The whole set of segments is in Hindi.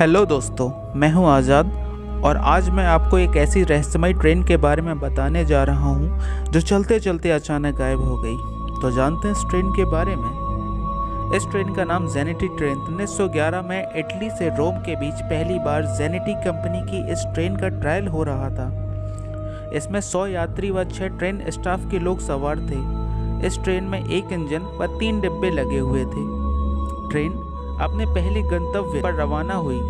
हेलो दोस्तों, मैं हूं आज़ाद और आज मैं आपको एक ऐसी रहस्यमय ट्रेन के बारे में बताने जा रहा हूं जो चलते चलते अचानक गायब हो गई। तो जानते हैं इस ट्रेन के बारे में। इस ट्रेन का नाम जेनिटी ट्रेन। 1911 में इटली से रोम के बीच पहली बार जेनिटी कंपनी की इस ट्रेन का ट्रायल हो रहा था। इसमें 100 यात्री व 6 ट्रेन स्टाफ के लोग सवार थे। इस ट्रेन में 1 इंजन व 3 डिब्बे लगे हुए थे। ट्रेन अपने पहले गंतव्य पर रवाना हुई।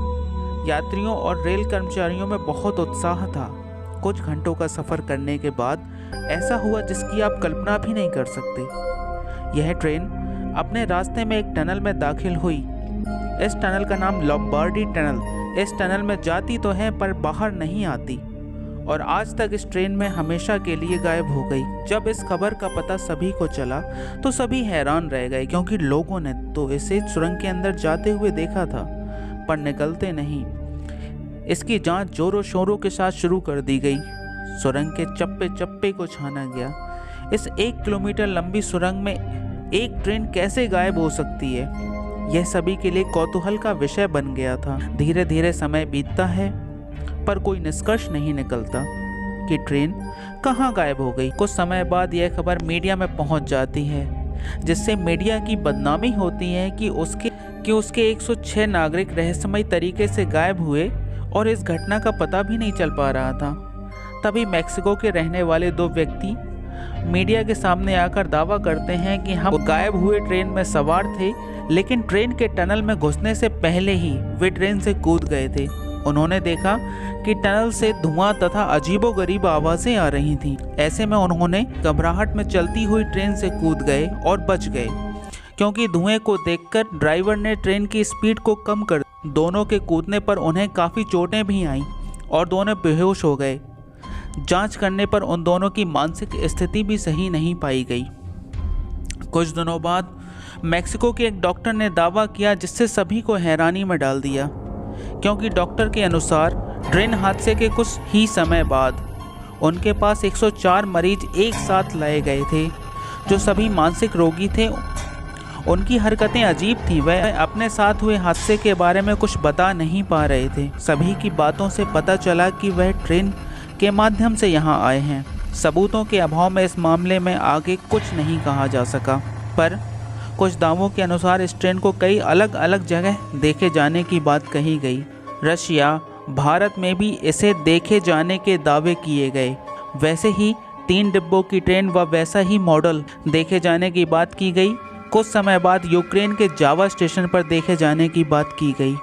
यात्रियों और रेल कर्मचारियों में बहुत उत्साह था। कुछ घंटों का सफ़र करने के बाद ऐसा हुआ जिसकी आप कल्पना भी नहीं कर सकते। यह ट्रेन अपने रास्ते में एक टनल में दाखिल हुई। इस टनल का नाम लॉम्बार्डी टनल। इस टनल में जाती तो है पर बाहर नहीं आती और आज तक इस ट्रेन में हमेशा के लिए गायब हो गई। जब इस खबर का पता सभी को चला तो सभी हैरान रह गए, क्योंकि लोगों ने तो इसे सुरंग के अंदर जाते हुए देखा था पर निकलते नहीं। इसकी जांच जोरों शोरों के साथ शुरू कर दी गई। सुरंग के चप्पे चप्पे को छाना गया। इस 1 किलोमीटर लंबी सुरंग में एक ट्रेन कैसे गायब हो सकती है, यह सभी के लिए कौतूहल का विषय बन गया था। धीरे धीरे समय बीतता है पर कोई निष्कर्ष नहीं निकलता कि ट्रेन कहाँ गायब हो गई। कुछ समय बाद यह खबर मीडिया में पहुंच जाती है, जिससे मीडिया की बदनामी होती है कि उसके 106 नागरिक रहस्यमय तरीके से गायब हुए और इस घटना का पता भी नहीं चल पा रहा था। तभी मैक्सिको के रहने वाले 2 व्यक्ति मीडिया के सामने आकर दावा करते हैं कि हम गायब हुए ट्रेन में सवार थे, लेकिन ट्रेन के टनल में घुसने से पहले ही वे ट्रेन से कूद गए थे। उन्होंने देखा कि टनल से धुआं तथा अजीबोगरीब आवाज़ें आ रही थीं। ऐसे में उन्होंने घबराहट में चलती हुई ट्रेन से कूद गए और बच गए, क्योंकि धुएं को देखकर ड्राइवर ने ट्रेन की स्पीड को कम कर दिया। दोनों के कूदने पर उन्हें काफ़ी चोटें भी आईं और दोनों बेहोश हो गए। जांच करने पर उन दोनों की मानसिक स्थिति भी सही नहीं पाई गई। कुछ दिनों बाद मैक्सिको के एक डॉक्टर ने दावा किया, जिससे सभी को हैरानी में डाल दिया, क्योंकि डॉक्टर के अनुसार ट्रेन हादसे के कुछ ही समय बाद उनके पास 104 मरीज एक साथ लाए गए थे, जो सभी मानसिक रोगी थे। उनकी हरकतें अजीब थीं। वह अपने साथ हुए हादसे के बारे में कुछ बता नहीं पा रहे थे। सभी की बातों से पता चला कि वह ट्रेन के माध्यम से यहाँ आए हैं। सबूतों के अभाव में इस मामले में आगे कुछ नहीं कहा जा सका, पर कुछ दावों के अनुसार इस ट्रेन को कई अलग अलग जगह देखे जाने की बात कही गई। रशिया, भारत में भी इसे देखे जाने के दावे किए गए। वैसे ही 3 डिब्बों की ट्रेन व वैसा ही मॉडल देखे जाने की बात की गई। कुछ समय बाद यूक्रेन के जावा स्टेशन पर देखे जाने की बात की गई।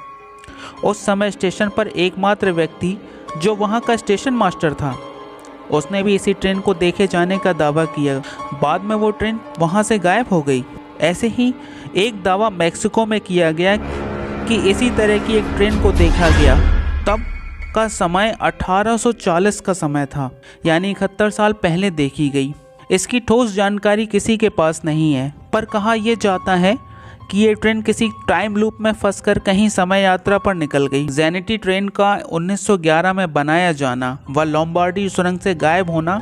उस समय स्टेशन पर एकमात्र व्यक्ति जो वहां का स्टेशन मास्टर था, उसने भी इसी ट्रेन को देखे जाने का दावा किया। बाद में वो ट्रेन वहां से गायब हो गई। ऐसे ही एक दावा मैक्सिको में किया गया कि इसी तरह की एक ट्रेन को देखा गया। तब का समय 1840 का समय था, यानी 71 साल पहले देखी गई। इसकी ठोस जानकारी किसी के पास नहीं है, पर कहा यह जाता है कि ये ट्रेन किसी टाइम लूप में फंसकर कहीं समय यात्रा पर निकल गई। जेनिटी ट्रेन का 1911 में बनाया जाना व लॉम्बार्डी सुरंग से गायब होना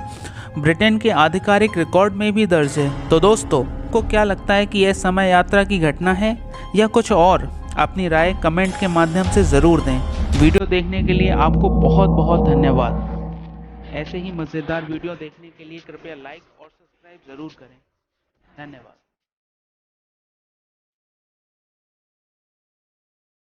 ब्रिटेन के आधिकारिक रिकॉर्ड में भी दर्ज है। तो दोस्तों, को क्या लगता है कि यह समय यात्रा की घटना है या कुछ और? अपनी राय कमेंट के माध्यम से ज़रूर दें। वीडियो देखने के लिए आपको बहुत बहुत धन्यवाद। ऐसे ही मज़ेदार वीडियो देखने के लिए कृपया लाइक और सब्सक्राइब ज़रूर करें। धन्यवाद।